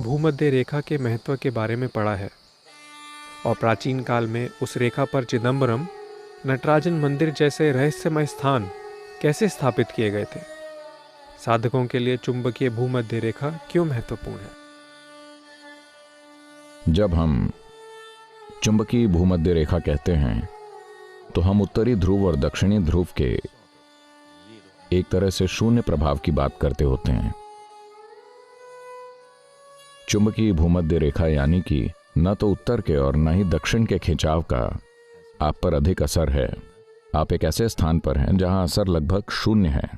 भूमध्य रेखा के महत्व के बारे में पढ़ा है और प्राचीन काल में उस रेखा पर चिदंबरम, नटराजन मंदिर जैसे रहस्यमय स्थान कैसे स्थापित किए गए थे। साधकों के लिए चुंबकीय भूमध्य रेखा क्यों महत्वपूर्ण है? जब हम चुंबकीय भूमध्य रेखा कहते हैं तो हम उत्तरी ध्रुव और दक्षिणी ध्रुव के एक तरह से शून्य प्रभाव की बात करते होते हैं। चुंबकीय भूमध्य रेखा यानी कि न तो उत्तर के और न ही दक्षिण के खिंचाव का आप पर अधिक असर है। आप एक ऐसे स्थान पर हैं जहां असर लगभग शून्य है।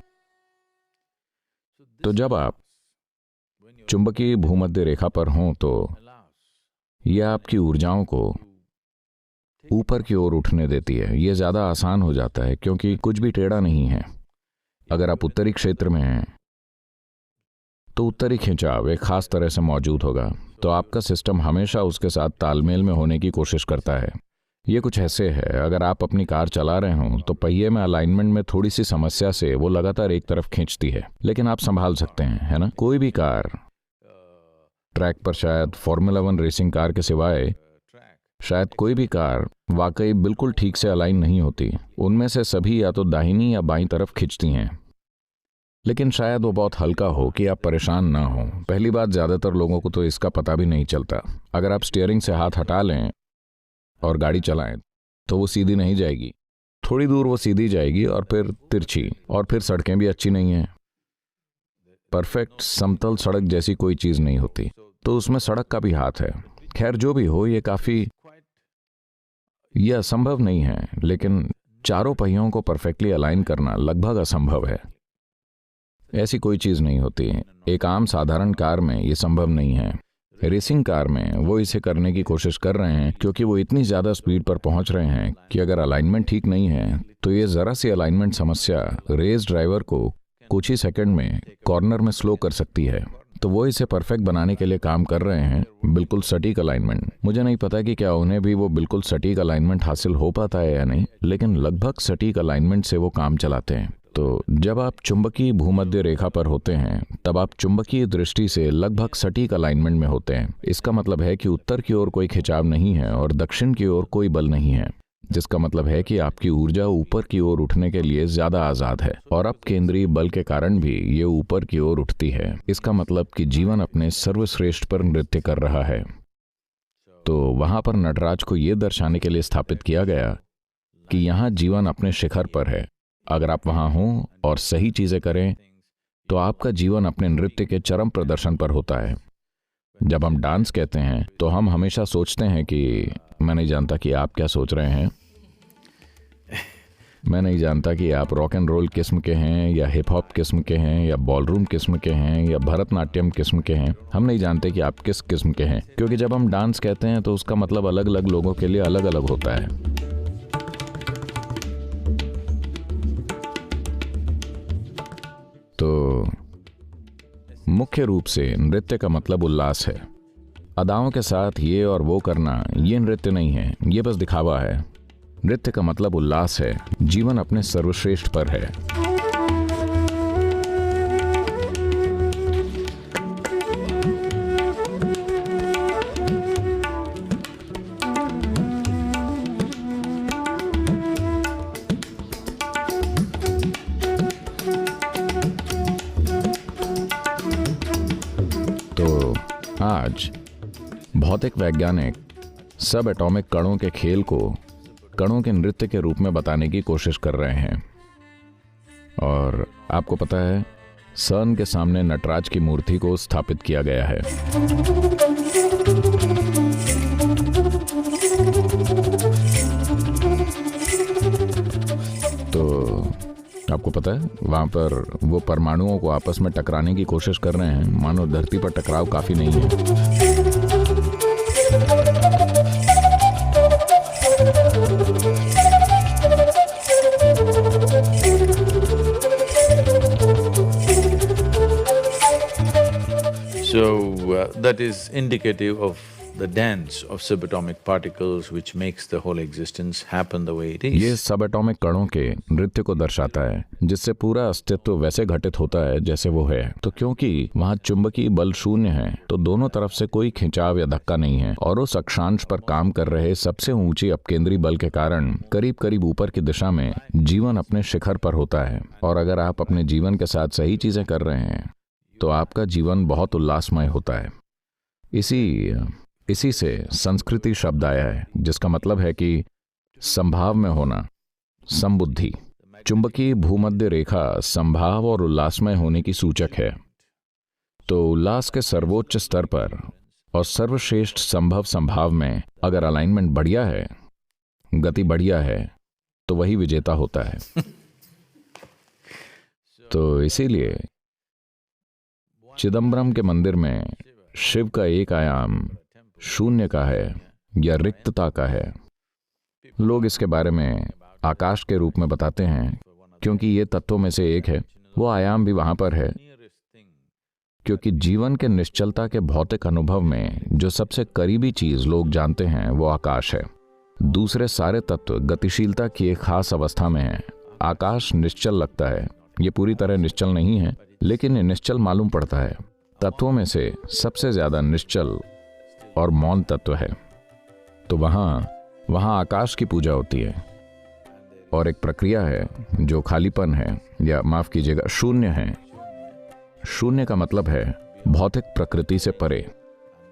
तो जब आप चुंबकीय भूमध्य रेखा पर हों तो यह आपकी ऊर्जाओं को ऊपर की ओर उठने देती है। यह ज्यादा आसान हो जाता है क्योंकि कुछ भी टेढ़ा नहीं है। अगर आप उत्तरी क्षेत्र में हैं तो उत्तरी खिंचाव एक खास तरह से मौजूद होगा, तो आपका सिस्टम हमेशा उसके साथ तालमेल में होने की कोशिश करता है। ये कुछ ऐसे है, अगर आप अपनी कार चला रहे हों तो पहिए में अलाइनमेंट में थोड़ी सी समस्या से वो लगातार एक तरफ खींचती है, लेकिन आप संभाल सकते हैं, है ना। कोई भी कार ट्रैक पर, शायद फॉर्मूला 1 रेसिंग कार के सिवाय शायद कोई भी कार वाकई बिल्कुल ठीक से अलाइन नहीं होती। उनमें से सभी या तो दाहिनी या बाईं तरफ खिंचती हैं, लेकिन शायद वो बहुत हल्का हो कि आप परेशान ना हो। पहली बात, ज़्यादातर लोगों को तो इसका पता भी नहीं चलता। अगर आप स्टीयरिंग से हाथ हटा लें और गाड़ी चलाएं तो वो सीधी नहीं जाएगी। थोड़ी दूर वो सीधी जाएगी और फिर तिरछी, और फिर सड़कें भी अच्छी नहीं हैं। परफेक्ट समतल सड़क जैसी कोई चीज़ नहीं होती, तो उसमें सड़क का भी हाथ है। खैर, जो भी हो, यह असंभव नहीं है, लेकिन चारों पहियों को परफेक्टली अलाइन करना लगभग असंभव है। ऐसी कोई चीज़ नहीं होती। एक आम साधारण कार में यह संभव नहीं है। रेसिंग कार में वो इसे करने की कोशिश कर रहे हैं क्योंकि वो इतनी ज़्यादा स्पीड पर पहुंच रहे हैं कि अगर अलाइनमेंट ठीक नहीं है तो ये ज़रा सी अलाइनमेंट समस्या रेस ड्राइवर को कुछ ही सेकंड में कॉर्नर में स्लो कर सकती है। तो वो इसे परफेक्ट बनाने के लिए काम कर रहे हैं, बिल्कुल सटीक अलाइनमेंट। मुझे नहीं पता कि क्या उन्हें भी वो बिल्कुल सटीक अलाइनमेंट हासिल हो पाता है या नहीं, लेकिन लगभग सटीक अलाइनमेंट से वो काम चलाते हैं। तो जब आप चुंबकीय भूमध्य रेखा पर होते हैं तब आप चुंबकीय दृष्टि से लगभग सटीक अलाइनमेंट में होते हैं। इसका मतलब है कि उत्तर की ओर कोई खिंचाव नहीं है और दक्षिण की ओर कोई बल नहीं है, जिसका मतलब है कि आपकी ऊर्जा ऊपर की ओर उठने के लिए ज्यादा आजाद है, और अब केंद्रीय बल के कारण भी ये ऊपर की ओर उठती है। इसका मतलब कि जीवन अपने सर्वश्रेष्ठ पर नृत्य कर रहा है। तो वहां पर नटराज को यह दर्शाने के लिए स्थापित किया गया कि यहाँ जीवन अपने शिखर पर है। अगर आप वहां हों और सही चीजें करें तो आपका जीवन अपने नृत्य के चरम प्रदर्शन पर होता है। जब हम डांस कहते हैं तो हम हमेशा सोचते हैं कि मैं नहीं जानता कि आप क्या सोच रहे हैं। मैं नहीं जानता कि आप रॉक एंड रोल किस्म के हैं या हिप हॉप किस्म के हैं या बॉलरूम किस्म के हैं या भरतनाट्यम किस्म के हैं। हम नहीं जानते कि आप किस किस्म के हैं, क्योंकि जब हम डांस कहते हैं तो उसका मतलब अलग अलग लोगों के लिए अलग अलग होता है। तो मुख्य रूप से नृत्य का मतलब उल्लास है। अदाओं के साथ ये और वो करना, ये नृत्य नहीं है, ये बस दिखावा है। नृत्य का मतलब उल्लास है। जीवन अपने सर्वश्रेष्ठ पर है। तो आज भौतिक वैज्ञानिक सब एटॉमिक कणों के खेल को कणों के नृत्य के रूप में बताने की कोशिश कर रहे हैं। और आपको पता है, सर्न के सामने नटराज की मूर्ति को स्थापित किया गया है। तो आपको पता है, वहां पर वो परमाणुओं को आपस में टकराने की कोशिश कर रहे हैं, मानो धरती पर टकराव काफी नहीं है। So that is indicative of the dance of subatomic particles which makes the whole existence happen the way it ये is. सब एटॉमिक कणों के नृत्य को दर्शाता है, जिससे पूरा अस्तित्व वैसे घटित होता है जैसे वो है। तो क्योंकि वहाँ चुंबकीय बल शून्य है, तो दोनों तरफ से कोई खिंचाव या धक्का नहीं है, और उस अक्षांश पर काम कर रहे सबसे ऊंची अपकेंद्री बल के कारण करीब करीब ऊपर की दिशा में जीवन अपने शिखर पर होता है। और अगर आप अपने जीवन के साथ सही चीजें कर रहे हैं तो आपका जीवन बहुत उल्लासमय होता है। इसी से संस्कृति शब्द आया है, जिसका मतलब है कि संभाव में होना, समबुद्धि। चुंबकीय भूमध्य रेखा संभाव और उल्लासमय होने की सूचक है। तो उल्लास के सर्वोच्च स्तर पर और सर्वश्रेष्ठ संभव संभाव में अगर अलाइनमेंट बढ़िया है, गति बढ़िया है, तो वही विजेता होता है। तो इसीलिए चिदम्बरम के मंदिर में शिव का एक आयाम शून्य का है या रिक्तता का है। लोग इसके बारे में आकाश के रूप में बताते हैं, क्योंकि ये तत्वों में से एक है। वो आयाम भी वहां पर है, क्योंकि जीवन के निश्चलता के भौतिक अनुभव में जो सबसे करीबी चीज लोग जानते हैं वो आकाश है। दूसरे सारे तत्व गतिशीलता की एक खास अवस्था में हैं। आकाश निश्चल लगता है, ये पूरी तरह निश्चल नहीं है, लेकिन ये निश्चल मालूम पड़ता है। तत्वों में से सबसे ज्यादा निश्चल और मौन तत्व है। तो वहां आकाश की पूजा होती है, और एक प्रक्रिया है जो खालीपन है, या माफ कीजिएगा, शून्य है। शून्य का मतलब है भौतिक प्रकृति से परे,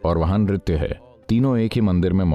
और वहां नृत्य है। तीनों एक ही मंदिर में